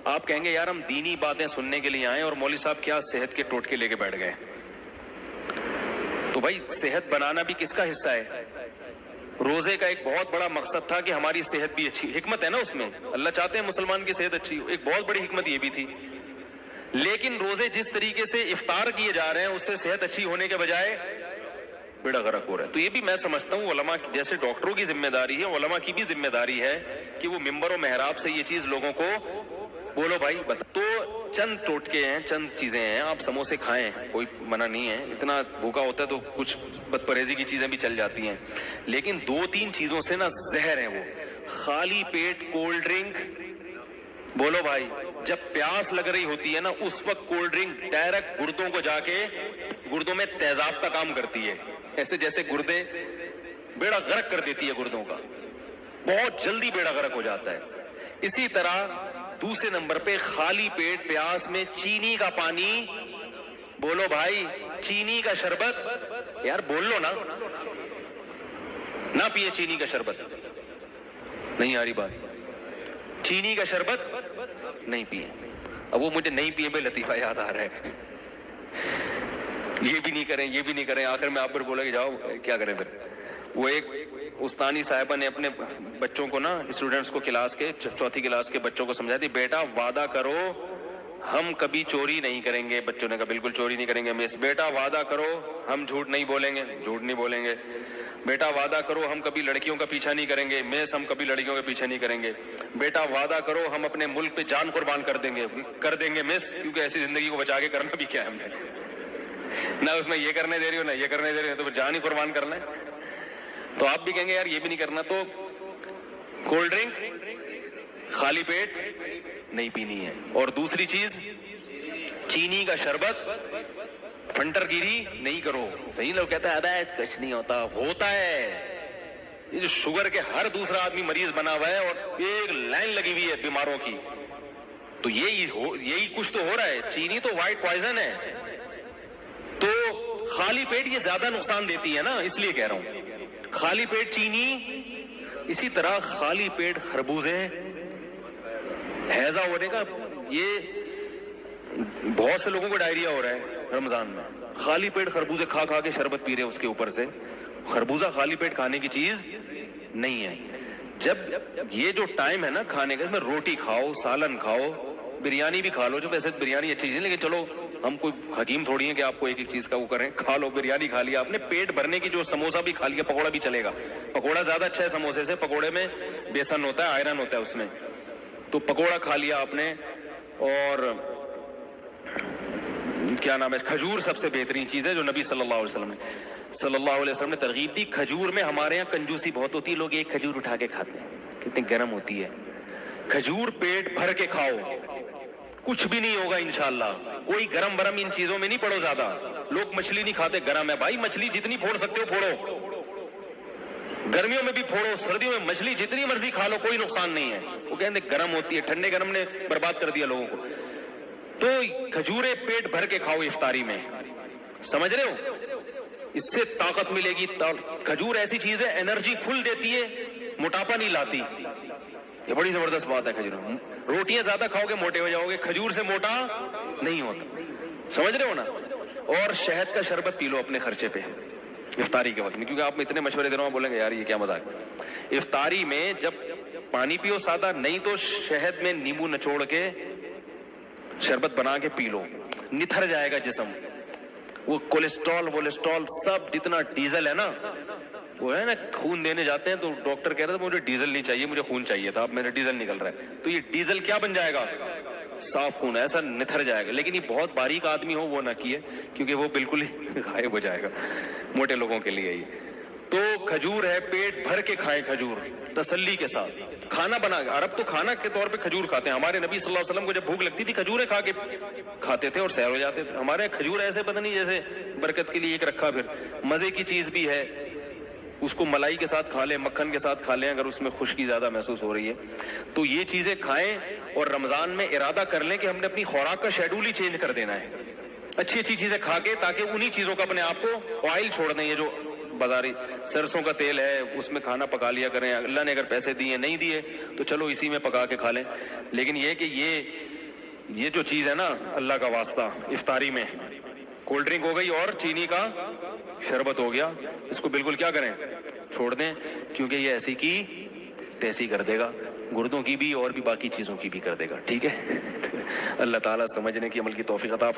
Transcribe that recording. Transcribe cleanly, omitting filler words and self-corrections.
آپ کہیں گے یار ہم دینی باتیں سننے کے لیے آئے اور مولوی صاحب کیا صحت کے ٹوٹکے لے کے بیٹھ گئے. تو بھائی صحت بنانا بھی کس کا حصہ ہے؟ روزے کا ایک بہت بڑا مقصد تھا کہ ہماری صحت بھی اچھی، حکمت ہے نا اس میں، اللہ چاہتے ہیں مسلمان کی صحت اچھی ہو، ایک بہت بڑی حکمت یہ بھی تھی. لیکن روزے جس طریقے سے افطار کیے جا رہے ہیں اس سے صحت اچھی ہونے کے بجائے بیڑا غرق ہو رہا ہے. تو یہ بھی میں سمجھتا ہوں علماء کی، جیسے ڈاکٹروں کی ذمہ داری ہے، علماء کی بھی ذمہ داری ہے کہ وہ منبر و محراب سے یہ چیز لوگوں کو بولو بھائی بتا. تو چند ٹوٹکے ہیں، چند چیزیں ہیں. آپ سموسے کھائیں، کوئی منع نہیں ہے، اتنا بھوکا ہوتا ہے تو کچھ بد پرہیزی کی چیزیں بھی چل جاتی ہیں، لیکن 2-3 چیزوں سے نا زہر ہے وہ. خالی پیٹ کولڈ ڈرنک، بولو بھائی جب پیاس لگ رہی ہوتی ہے نا اس وقت کولڈ ڈرنک ڈائریکٹ گردوں کو جا کے گردوں میں تیزاب کا کام کرتی ہے، ایسے جیسے گردے بیڑا غرق کر دیتی ہے گردوں کا، بہت جلدی بیڑا غرق ہو جاتا ہے. اسی طرح دوسرے نمبر پہ خالی پیٹ پیاس میں چینی کا پانی، بولو بھائی چینی کا شربت، یار بول لو نا، نہ پیے چینی کا شربت. نہیں آ رہی بات؟ چینی کا شربت نہیں پیے. اب وہ مجھے نہیں پیے میں لطیفہ یاد آ رہا ہے، یہ بھی نہیں کریں یہ بھی نہیں کریں، آخر میں آپ پر بولا کہ جاؤ کیا کریں پھر. وہ ایک استانی صاحبہ نے اپنے بچوں کو نا، اسٹوڈنٹس کو، کلاس کے 4تھی کلاس کے بچوں کو سمجھاتی، بیٹا وعدہ کرو ہم کبھی چوری نہیں کریں گے. بچوں نے کہا بالکل چوری نہیں کریں گے مس. بیٹا وعدہ کرو ہم جھوٹ نہیں بولیں گے. جھوٹ نہیں بولیں گے. بیٹا وعدہ کرو ہم کبھی لڑکیوں کا پیچھا نہیں کریں گے. مس ہم کبھی لڑکیوں کا پیچھا نہیں کریں گے. بیٹا وعدہ کرو ہم اپنے ملک پہ جان قربان کر دیں گے مس، کیونکہ ایسی زندگی کو بچا کے کرنا بھی کیا ہے ہم نے، نہ اس میں یہ کرنے دے رہی ہو نہ یہ کرنے دے رہی ہو، تو جان ہی قربان کرنا ہے. تو آپ بھی کہیں گے یار یہ بھی نہیں کرنا. تو کولڈ ڈرنک خالی پیٹ نہیں پینی ہے. اور دوسری چیز چینی کا شربت، فنٹر گیری نہیں کرو. صحیح لوگ کہتے ہیں ابے کچھ نہیں ہوتا ہے. یہ جو شوگر کے ہر دوسرا آدمی مریض بنا ہوا ہے اور ایک لائن لگی ہوئی ہے بیماروں کی، تو یہی کچھ تو ہو رہا ہے. چینی تو وائٹ پوائزن ہے. تو خالی پیٹ یہ زیادہ نقصان دیتی ہے نا، اس لیے کہہ رہا ہوں خالی پیٹ چینی. اسی طرح خالی پیٹ خربوزے، ہیضہ ہونے کا، یہ بہت سے لوگوں کو ڈائریا ہو رہا ہے رمضان میں، خالی پیٹ خربوزے کھا کھا کے شربت پی رہے اس کے اوپر سے. خربوزہ خالی پیٹ کھانے کی چیز نہیں ہے. جب یہ جو ٹائم ہے نا کھانے کا، اس میں روٹی کھاؤ، سالن کھاؤ، بریانی بھی کھا لو. جو ویسے بریانی اچھی چیز ہے لیکن چلو ہم کوئی حکیم تھوڑی ہیں کہ آپ کو ایک ایک چیز کا وہ کریں. کھا لو، بریانی کھا لیا آپ نے، پیٹ بھرنے کی، جو سموسہ بھی کھا لیا، پکوڑا بھی چلے گا. پکوڑا زیادہ اچھا ہے سموسے سے، پکوڑے میں بیسن ہوتا ہے، آئرن ہوتا ہے اس میں. تو پکوڑا کھا لیا آپ نے. اور کیا نام ہے، کھجور سب سے بہترین چیز ہے جو نبی صلی اللہ علیہ وسلم نے ترغیب دی. کھجور میں ہمارے یہاں کنجوسی بہت ہوتی ہے، لوگ ایک کھجور اٹھا کے کھاتے ہیں، کتنی گرم ہوتی ہے. کھجور پیٹ بھر کے کھاؤ، کچھ بھی نہیں ہوگا انشاءاللہ. کوئی گرم برم ان چیزوں میں نہیں پڑو زیادہ. لوگ مچھلی نہیں کھاتے، گرم ہے بھائی، مچھلی جتنی پھوڑ سکتے ہو پھوڑو، گرمیوں میں بھی پھوڑو، سردیوں میں مچھلی جتنی مرضی کھا لو، کوئی نقصان نہیں ہے. وہ کہتے ہیں گرم ہوتی ہے، ٹھنڈے گرم نے برباد کر دیا لوگوں کو. تو کھجورے پیٹ بھر کے کھاؤ افطاری میں، سمجھ رہے ہو، اس سے طاقت ملے گی. کھجور ایسی چیز ہے انرجی فل دیتی ہے، موٹاپا نہیں لاتی. یہ بڑی زبردست بات ہے. کھجور، روٹیاں زیادہ کھاؤ گے موٹے ہو جاؤ گے، کھجور سے موٹا نہیں ہوتا. سمجھ رہے ہو نا. اور شہد کا شربت پی لو اپنے خرچے پہ افطاری کے وقت میں، کیونکہ آپ اتنے مشورے دے رہا ہوں بولیں گے یار یہ کیا مذاق. افطاری میں جب پانی پیو سادہ، نہیں تو شہد میں نیمبو نچوڑ کے شربت بنا کے پی لو، نتھر جائے گا جسم. وہ کولیسٹرول سب جتنا ڈیزل ہے نا، وہ ہے نا، خون دینے جاتے ہیں تو ڈاکٹر کہہ رہا تھا مجھے ڈیزل نہیں چاہیے، مجھے خون چاہیے تھا، اب میرا ڈیزل نکل رہا ہے. تو یہ ڈیزل کیا بن جائے گا؟ صاف خون، ایسا نتھر جائے گا. لیکن یہ بہت باریک آدمی ہو وہ نہ کیے، کیونکہ وہ بالکل ہی غائب ہو جائے گا. موٹے لوگوں کے لیے یہ. تو کھجور ہے، پیٹ بھر کے کھائیں کھجور، تسلی کے ساتھ. کھانا بنا، عرب تو کھانا کے طور پہ کھجور کھاتے ہیں. ہمارے نبی صلی اللہ علیہ وسلم کو جب بھوک لگتی تھی کھجوریں کھا کے کھاتے تھے اور سیر ہو جاتے تھے. ہمارے کھجور ایسے پتہ نہیں جیسے برکت کے لیے ایک رکھا، پھر مزے کی چیز بھی ہے. اس کو ملائی کے ساتھ کھا لیں، مکھن کے ساتھ کھا لیں اگر اس میں خشکی زیادہ محسوس ہو رہی ہے. تو یہ چیزیں کھائیں اور رمضان میں ارادہ کر لیں کہ ہم نے اپنی خوراک کا شیڈول ہی چینج کر دینا ہے، اچھی اچھی چیزیں کھا کے، تاکہ انہی چیزوں کا اپنے آپ کو آئل چھوڑ دیں. یہ جو بازاری سرسوں کا تیل ہے اس میں کھانا پکا لیا کریں. اللہ نے اگر پیسے دیے نہیں دیے تو چلو اسی میں پکا کے کھا لیں. لیکن یہ کہ یہ یہ جو چیز ہے نا اللہ کا واسطہ افطاری میں کولڈ ڈرنک ہو گئی اور چینی کا شربت ہو گیا, اس کو بالکل کیا کریں, چھوڑ دیں, کیونکہ یہ ایسی کی تیسی کر دے گا, گردوں کی بھی اور بھی باقی چیزوں کی بھی کر دے گا. ٹھیک ہے, اللہ تعالیٰ سمجھنے کی عمل کی توفیق عطا